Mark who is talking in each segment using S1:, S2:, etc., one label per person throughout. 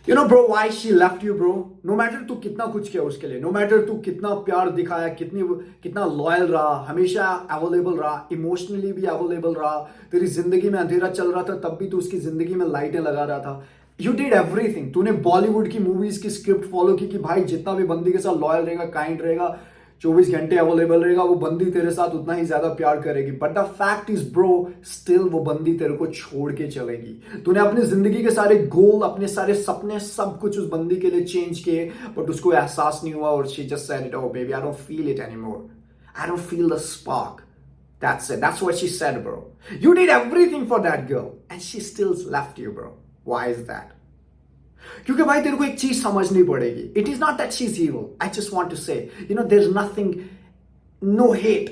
S1: You know bro why she left you bro? No matter तू कितना कुछ किया उसके लिए, no matter तू कितना प्यार दिखाया, कितना लॉयल रहा, हमेशा अवेलेबल रहा, इमोशनली भी अवेलेबल रहा, तेरी जिंदगी में अंधेरा चल रहा था तब भी तू उसकी जिंदगी में लाइटें लगा रहा था. You did everything. तूने बॉलीवुड की मूवीज की स्क्रिप्ट फॉलो की कि भाई जितना भी बंदी के साथ लॉयल रहेगा, काइंड रहेगा, 24 घंटे अवेलेबल रहेगा, वो बंदी तेरे साथ उतना ही ज्यादा प्यार करेगी. But the fact is bro, still वो बंदी तेरे को छोड़ के चलेगी. तूने अपनी जिंदगी के सारे गोल, अपने सारे सपने, सब कुछ उस बंदी के लिए चेंज किए, बट उसको एहसास नहीं हुआ और she just said it, oh baby I don't feel it anymore, I don't feel the spark. That's it. That's what she said, bro. You did everything for that girl and she still left you, bro. Why is that? क्योंकि भाई तेरे को एक चीज समझनी पड़ेगी. It is not that she is evil. I just want to say, there's nothing, no hate,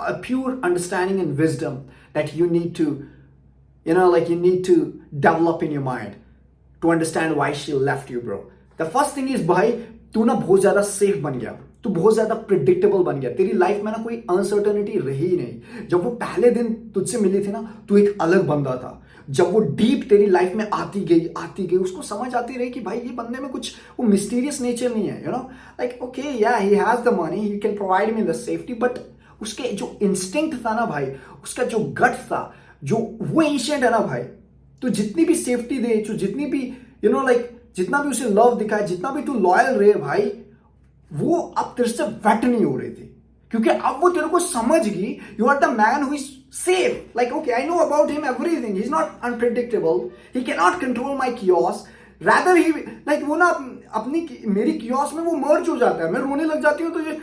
S1: a pure understanding and wisdom that you need to, you need to develop in your mind to understand why she left you, bro. The first thing is भाई तू ना बहुत ज्यादा safe बन गया, तू बहुत ज्यादा प्रिडिक्टेबल बन गया. तेरी लाइफ में ना कोई अनसर्टेनिटी रही ही नहीं. जब वो पहले दिन तुझसे मिली थी ना, तू एक अलग बंदा था. जब वो डीप तेरी लाइफ में आती गई, उसको समझ आती रही कि भाई ये बंदे में कुछ वो मिस्टीरियस नेचर नहीं है. लाइक ओके या he has the money, he can provide me the safety, but उसके जो इंस्टिंक्ट था ना भाई, उसका जो गट्स था, जो वो एंशिएंट है ना भाई, तो जितनी भी सेफ्टी दे, जो जितनी भी जितना भी उसे लव दिखाए, जितना भी तू लॉयल रहे भाई, वो अब तेरे से वेट नहीं हो रही थी. क्योंकि अब वो तेरे को समझ गई, you are the man who is safe. Like okay I know about him everything, he is not unpredictable, he can not control my chaos, rather he like वो ना अपनी मेरी कियोस में वो मर्ज हो जाता है. मैं रोने लग जाती हूँ तो ये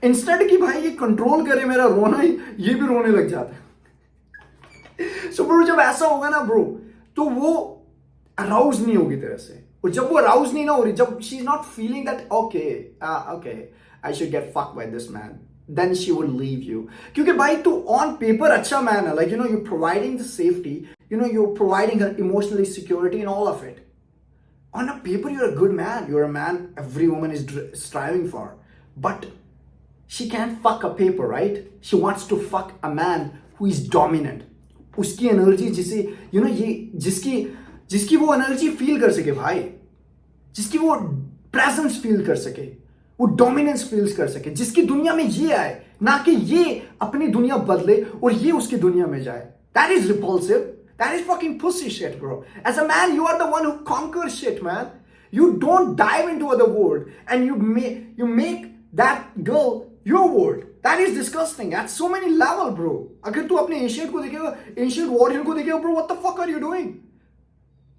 S1: इंस्टेंट की भाई ये कंट्रोल करे मेरा रोना, ये भी रोने लग जाता है. सो ब्रो जब ऐसा होगा ना ब्रो, तो वो अराउज नहीं होगी तेरे से. और जब वो अराउज नहीं ना हो रही, जब she is not feeling that okay I should get fuck by this man, then she would leave you. क्योंकि भाई तू ऑन पेपर अच्छा मैन है, like you providing the safety, you providing her emotionally security in all of it. On a paper, you're a good man. You're a man every woman is striving for. But she can't fuck a paper, right? She wants to fuck a man who is dominant. उसकी energy जिसे जिसकी वो energy feel कर सके भाई, जिसकी वो presence feel कर सके, वो डोमिनेंस फील कर सके, जिसकी दुनिया में ये आए, ना कि ये अपनी दुनिया बदले और ये उसकी दुनिया में जाए. That is repulsive. That is fucking pussy shit, bro. As a man, you are the one who conquers shit, man. You don't dive into other world and you make that girl your world. That is disgusting. At so many level, bro. अगर तू अपने Asian को देखेगा, Asian warrior को देखेगा, bro, what the fuck are you doing?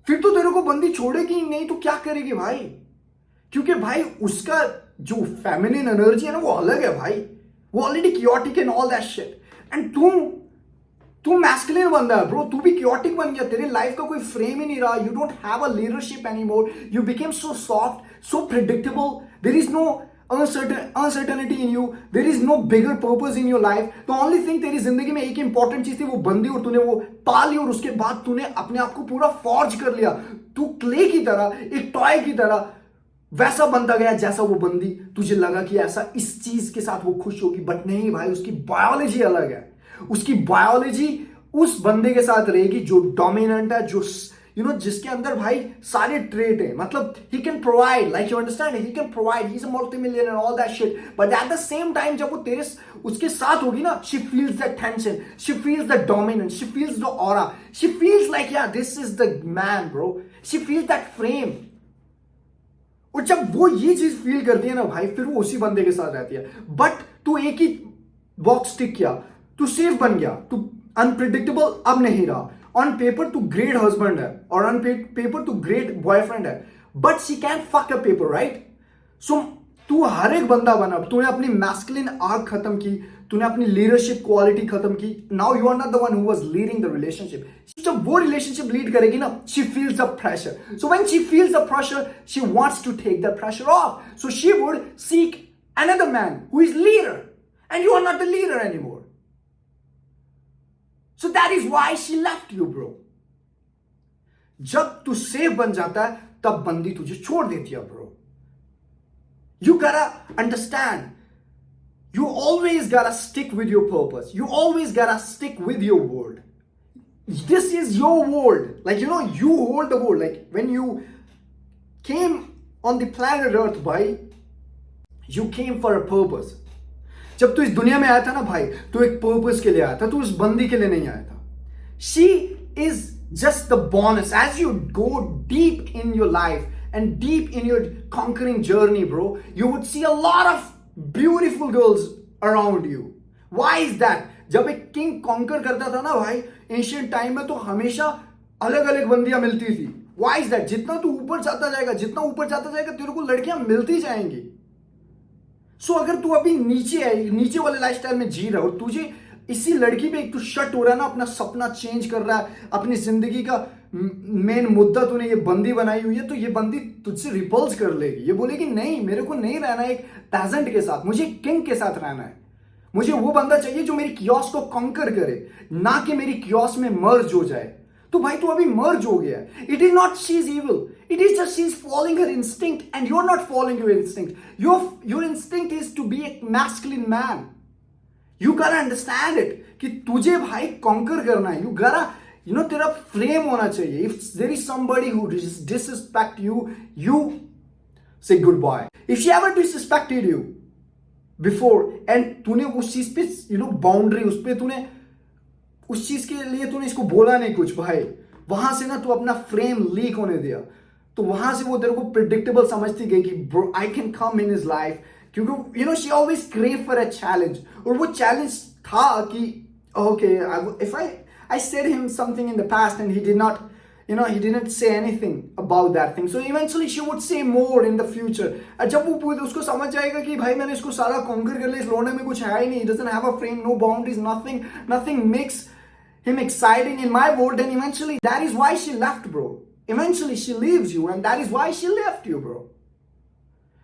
S1: फिर तो तेरे को बंदी छोड़ेगी नहीं तो क्या करेगी भाई? क्योंकि भाई उसका जो फेमिनिन एनर्जी है ना वो अलग है भाई. वो already chaotic and all that shit. And तू मैस्कुलिन बंदा है ब्रो, तू भी क्योटिक बन गया. तेरे लाइफ का कोई फ्रेम ही नहीं रहा. You don't have a leadership anymore. You became so soft, so predictable. There is no uncertainty in you. There is no bigger purpose in your life. The only thing तेरी जिंदगी में एक important चीज थी, वो बंदी, और तूने वो पा ली और उसके बाद तूने अपने आप को पूरा फॉर्ज कर लिया. तू क्ले की तरह, एक टॉय की तरह वैसा बनता गया जैसा वो बंदी. तुझे लगा कि ऐसा इस चीज के साथ वो खुश होगी, बट नहीं भाई, उसकी बायोलॉजी अलग है. उसकी बायोलॉजी उस बंदे के साथ रहेगी जो डोमिनेंट है, जो जिसके अंदर भाई सारे ट्रेट है. मतलब he can provide, like you understand, he can provide, he is a multimillionaire and all that shit. But at the same time जब वो तेरे उसके साथ होगी ना, she feels the tension, she feels the dominance, she feels the aura, she feels like yeah this is the man bro. She feels that frame. और जब वो ये चीज फील करती है ना भाई, फिर वो उसी बंदे के साथ रहती है. बट तू एक ही बॉक्स टिक किया, तू सेफ बन गया, तू अनप्रिडिक्टेबल अब नहीं रहा. ऑन पेपर तू ग्रेट हस्बैंड है और ऑन पेपर तू ग्रेट बॉयफ्रेंड है, but she can fuck a paper, right? So तू हर एक बंदा बना. तूने अपनी मैस्कुलिन आर्क खत्म की, तूने अपनी लीडरशिप क्वालिटी खत्म की. Now you are not the one who was leading the relationship. जब वो रिलेशनशिप लीड करेगी ना, she feels the pressure. So when she feels the pressure, she wants to take the pressure off. So she would seek another man who is leader, and you are not the leader anymore. So that is why she left you, bro. जब तू safe बन जाता है तब बंदी तुझे छोड़ देती है, bro. You gotta understand. You always gotta stick with your purpose. You always gotta stick with your word. this is your world. Like, you hold the world. Like, when you came on the planet Earth, भाई, you came for a purpose. जब तू इस दुनिया में आया था ना भाई, तू एक पर्पस के लिए आया था, तू उस बंदी के लिए नहीं आया था. She is just the bonus. As you go deep in your life and deep in your conquering journey, bro, you would see a lot of beautiful girls around you. Why is that? जब एक king conquer करता था ना भाई, ancient time में, तो हमेशा अलग अलग बंदियां मिलती थी. Why is that? जितना तू ऊपर जाता जाएगा तेरे को लड़कियां मिलती जाएंगी. सो अगर तू अभी नीचे वाले लाइफस्टाइल में जी रहा है और तुझे इसी लड़की पे एक तू शट हो रहा है ना, अपना सपना चेंज कर रहा है, अपनी जिंदगी का मेन मुद्दा तूने ये बंदी बनाई हुई है, तो ये बंदी तुझसे रिपल्स कर लेगी. ये बोलेगी नहीं, मेरे को नहीं रहना एक पेजेंट के साथ, मुझे किंग के साथ रहना है. मुझे वो बंदा चाहिए जो मेरी कियोस को कॉन्कर करे, ना कि मेरी कियोस में मर्ज हो जाए. तो भाई तू अभी मर्ज हो गया. It is not she is evil, it is just she is following her instinct and you are not following your instinct. Your instinct is to be a masculine man. You gotta understand it कि तुझे भाई conquer करना है. You gotta, तेरा frame होना चाहिए. If there is somebody who disrespect you, you say goodbye. If she ever disrespected you before and तूने उस चीज पे बाउंड्री, उस पे तूने उस चीज के लिए तूने इसको बोला नहीं कुछ भाई, वहां से ना तू अपना फ्रेम लीक होने दिया, तो वहां से वो तेरे को प्रिडिक्टेबल समझती गई कि bro I can come in his life, क्योंकि she always crave for a challenge. और वो चैलेंज था कि okay, if I said him something in the past and he didn't say anything about that thing, so eventually she would say more in the future. जब वो उसको समझ जाएगा कि भाई मैंने इसको सारा कॉन्कर कर लिया, इस लौंडे में कुछ है ही नहीं, he doesn't have a frame, no boundaries, nothing makes him exciting in my world, then eventually that is why she left, bro. Eventually she leaves you, and that is why she left you, bro.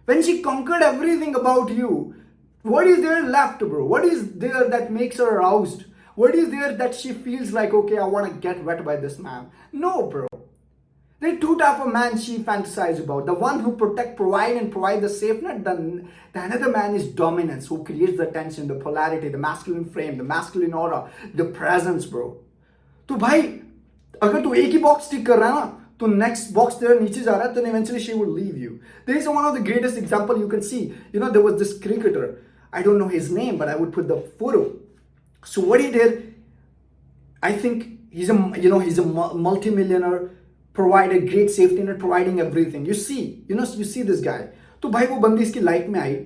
S1: When she conquered everything about you, what is there left, bro? What is there that makes her aroused? What is there that she feels like, okay, I want to get wet by this man? No, bro. There are two types of men she fantasizes about. The one who provide the safe net. The another man is dominance, who creates the tension, the polarity, the masculine frame, the masculine aura, the presence, bro. तो भाई अगर तू एक ही box टिक कर रहा है ना, तो नेक्स्ट बॉक्स तेरा नीचे जा रहा है, तो eventually she will leave you. There is one of the greatest example you can see. There was this cricketer. I don't know his name, but I would put the photo. So what he did, I think he's a multi-millionaire, provided great safety net, providing everything. You see this guy. तो भाई वो बंदी इसकी life में आई,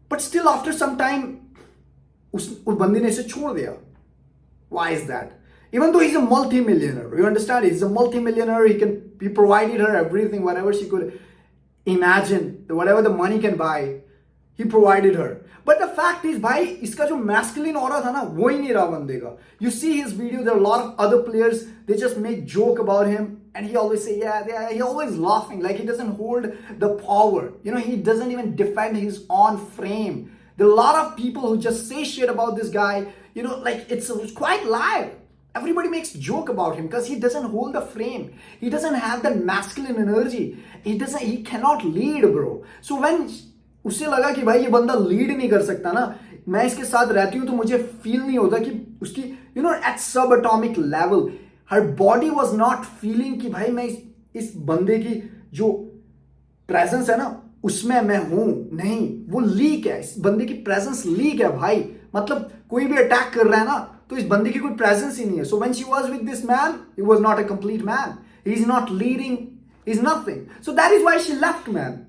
S1: but still after some time उस बंदी ने इसे छोड़ दिया. Why is that? Even though he's a multi-millionaire, you understand? He's a multi-millionaire. He provided her everything, whatever she could imagine, whatever the money can buy, he provided her. But the fact is, भाई इसका जो masculine aura था ना, वो ही नहीं रहा बंदे का. You see his video, there are a lot of other players, they just make joke about him, and he always say, yeah, he always laughing, like he doesn't hold the power. He doesn't even defend his own frame. There are a lot of people who just say shit about this guy, like it's quite live. Everybody makes joke about him because he doesn't hold the frame. He doesn't have that masculine energy. He cannot lead, bro. So when उसे लगा कि भाई ये बंदा lead नहीं कर सकता ना, मैं इसके साथ रहती हूँ तो मुझे फील नहीं होता कि उसकी एट सब atomic level her body was not feeling कि भाई मैं इस बंदे की जो प्रेजेंस है ना उसमें मैं हूं. नहीं, वो लीक है, इस बंदे की प्रेजेंस लीक है भाई. मतलब कोई भी अटैक कर रहा है ना, तो इस बंदे की कोई प्रेजेंस ही नहीं है. सो when she was with this man, he was not a complete man. He is not leading, he is nothing. So that is why she left, man.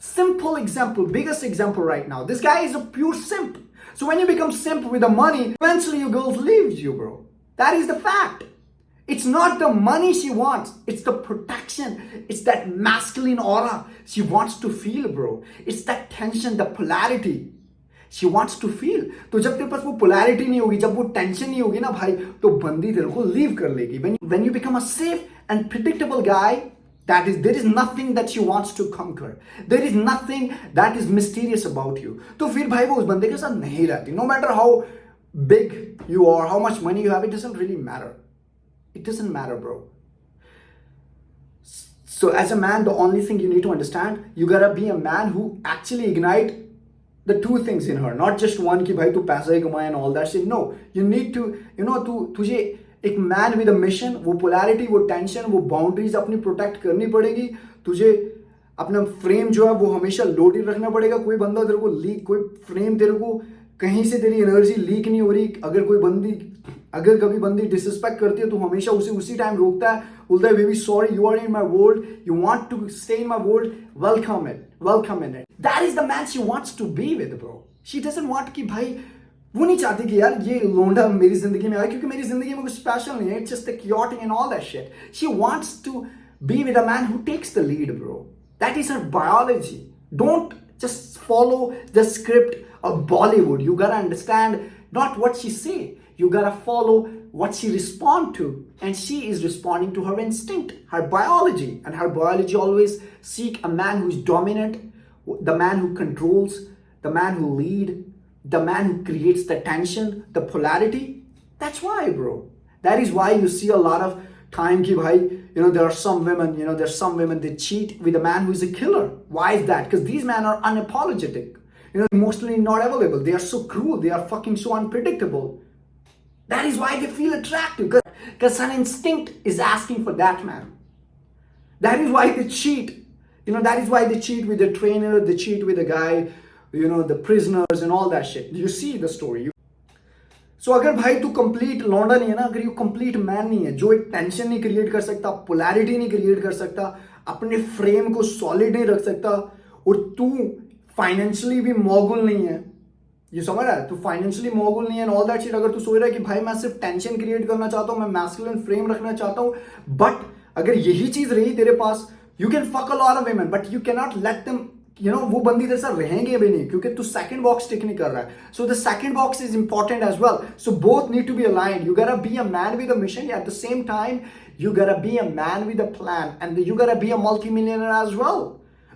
S1: Simple example, biggest example right now. This guy is a pure simp. So when you become simp with the money, eventually your girl leaves you, bro. That is the fact. It's not the money she wants. It's the protection. It's that masculine aura she wants to feel, bro. It's that tension, the polarity she wants to feel. तो जब तेरे पास वो polarity नहीं होगी, जब वो tension नहीं होगी ना भाई, तो बंदी तेरे को leave कर लेगी. When you become a safe and predictable guy, there is nothing that she wants to conquer. There is nothing that is mysterious about you. तो फिर भाई वो उस बंदे के साथ नहीं रहती. No matter how big you are, how much money you have, it doesn't really matter. It doesn't matter, bro. So as a man, the only thing you need to understand, you gotta be a man who actually ignite the two things in her. Not just one कि भाई तू पैसा ही कमाए and all that shit. No, you need to, तुझे एक man with a mission, वो polarity, वो tension, वो बाउंड्रीज अपनी प्रोटेक्ट करनी पड़ेगी तुझे। अपना फ्रेम जो है वो हमेशा लोडेड रखना पड़ेगा। कोई बंदा तेरे को लीक, कोई फ्रेम तेरे को कहीं से तेरी एनर्जी लीक नहीं हो रही। अगर कभी बंदी डिसरिस्पेक्ट करती है तो हमेशा उसे उसी टाइम रोकता है, बोलता है baby sorry, you are in my world, you want to stay in my world, welcome in it. That is the man she wants to be with bro. She doesn't want कि भाई, वो नहीं चाहती कि यार ये लोंडा मेरी जिंदगी में आए, क्योंकि मेरी जिंदगी में कुछ स्पेशल नहीं है, it's just chaotic and all that shit. She wants to be with a man who takes the lead, bro. That is her biology. Don't just follow the script of Bollywood. You gotta understand not what she say, you gotta follow what she respond to, and she is responding to her instinct, her biology, and her biology always seek a man who is dominant, the man who controls, the man who lead, the man who creates the tension, the polarity. That's why, bro. That is why you see a lot of time ki bhai, there are some women, they cheat with a man who is a killer. Why is that? Because these men are unapologetic, emotionally not available. They are so cruel, they are fucking so unpredictable. That is why they feel attractive, because an instinct is asking for that man. That is why they cheat. That is why they cheat with the trainer, they cheat with the guy, the prisoners and all that shit. You see the story. So अगर भाई तू complete लौंडा नहीं है ना, अगर you complete man नहीं है, जो एक टेंशन नहीं क्रिएट कर सकता, पोलैरिटी नहीं क्रिएट कर सकता, अपने फ्रेम को सॉलिड नहीं रख सकता, और तू फाइनेंशियली भी मोगुल नहीं है, ये समझ रहा है, तू फाइनेंशियली मोगुल नहीं है, ऑल दैट शिट, अगर तू सोच रहा है कि भाई मैं सिर्फ टेंशन क्रिएट करना चाहता हूं, मैं मैस्कुलिन फ्रेम रखना चाहता हूं, बट अगर यही चीज रही तेरे पास, you can fuck a lot of women, but you can not let them, वो बंदी तेरे साथ रहेंगे भी नहीं, क्योंकि तू सेकंड बॉक्स टिक नहीं कर रहा है. So the second box is important as well. So both need to be aligned. You gotta be a man with a mission, at the same time you gotta be a man with a plan, and you gotta be a multi-millionaire as well.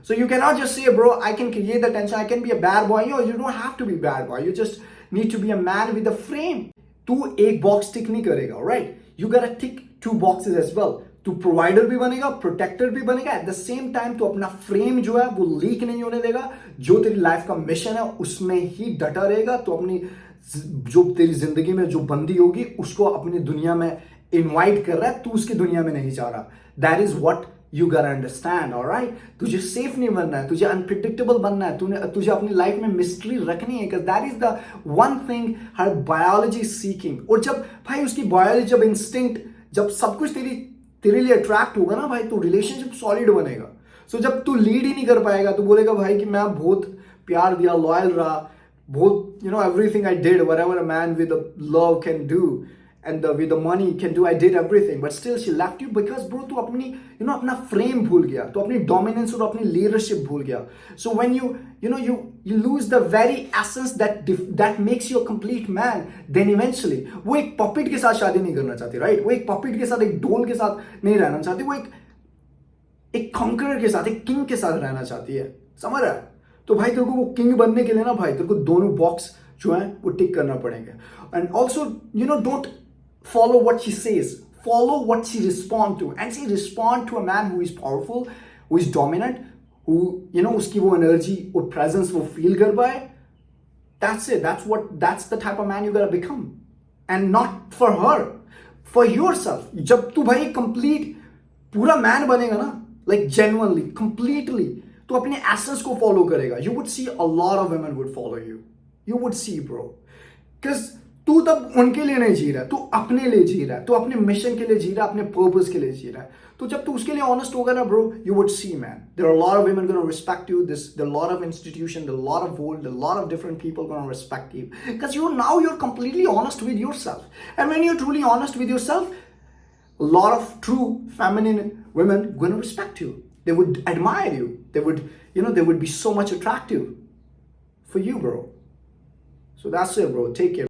S1: So you cannot just say, bro, I can create the tension, I can be a bad boy. You don't have to be bad boy, you just need to be a man with a frame. तू एक box टिक नहीं करेगा, right? You gotta tick two boxes as well. तू provider भी बनेगा, protector भी बनेगा, eight the same time तू अपना फ्रेम जो है वो लीक नहीं होने देगा. जो तेरी लाइफ का मिशन है उसमें ही डटा रहेगा. तो अपनी जो तेरी जिंदगी में जो बंदी होगी उसको अपनी दुनिया में इनवाइट कर रहा है, तू उसकी दुनिया में नहीं जा रहा. दैट इज व्हाट यू गोटा अंडरस्टैंड, ऑलराइट? तुझे सेफ नहीं बनना है, तुझे अनप्रिडिक्टेबल बनना है, तुझे अपनी लाइफ में मिस्ट्री रखनी है, because that is the one thing her biology seeking. और जब भाई उसकी बायोलॉजी, जब इंस्टिंक्ट, जब सब कुछ तेरे लिए अट्रैक्ट होगा ना भाई, तो रिलेशनशिप सॉलिड बनेगा. सो जब तू लीड ही नहीं कर पाएगा, तो बोलेगा भाई कि मैं बहुत प्यार दिया, लॉयल रहा, बहुत everything I did, whatever uh man with love can do and with the money can do, I did everything, but still she left you because bro तू अपनी अपना फ्रेम भूल गया, तू अपनी डोमिनेंस और अपनी लीडरशिप भूल गया. So when you lose the very essence that makes you a complete man, then eventually वो एक पॉपिट के साथ शादी नहीं करना चाहती, राइट? वो एक पॉपिट के साथ, एक डोल के साथ नहीं रहना चाहती, वो एक कॉन्करर के साथ, एक किंग के साथ रहना चाहती है. समझ रहा है? तो भाई तेरे को वो किंग बनने के लिए ना भाई तेरे को दोनों बॉक्स जो है वो टिक करना पड़ेंगे. And also don't follow what she says, follow what she respond to, and she respond to a man who is powerful, who is dominant, who uski wo energy or presence wo feel kar paye. That's it. That's the type of man you gotta become, and not for her, for yourself. जब तू भाई complete पूरा man बनेगा ना, like genuinely, completely, तो अपने essence को follow करेगा, you would see a lot of women would follow you. You would see, bro, because तू तब उनके लिए नहीं जी रहा है, तू अपने लिए जी रहा है, तू अपने मिशन के लिए जी रहा है, अपने पर्पस के लिए जी रहा है. तो जब तू उसके लिए ऑनेस्ट होगा ना bro, you would see man, there are lot of women gonna respect you, there are lot of institution, there are lot of world, there are lot of different people gonna respect you, because you're completely honest with yourself. And when you're truly honest with yourself, a lot of true feminine women gonna respect you. They would admire you. They would they would be so much attractive for you, bro. So that's it, bro. Take care.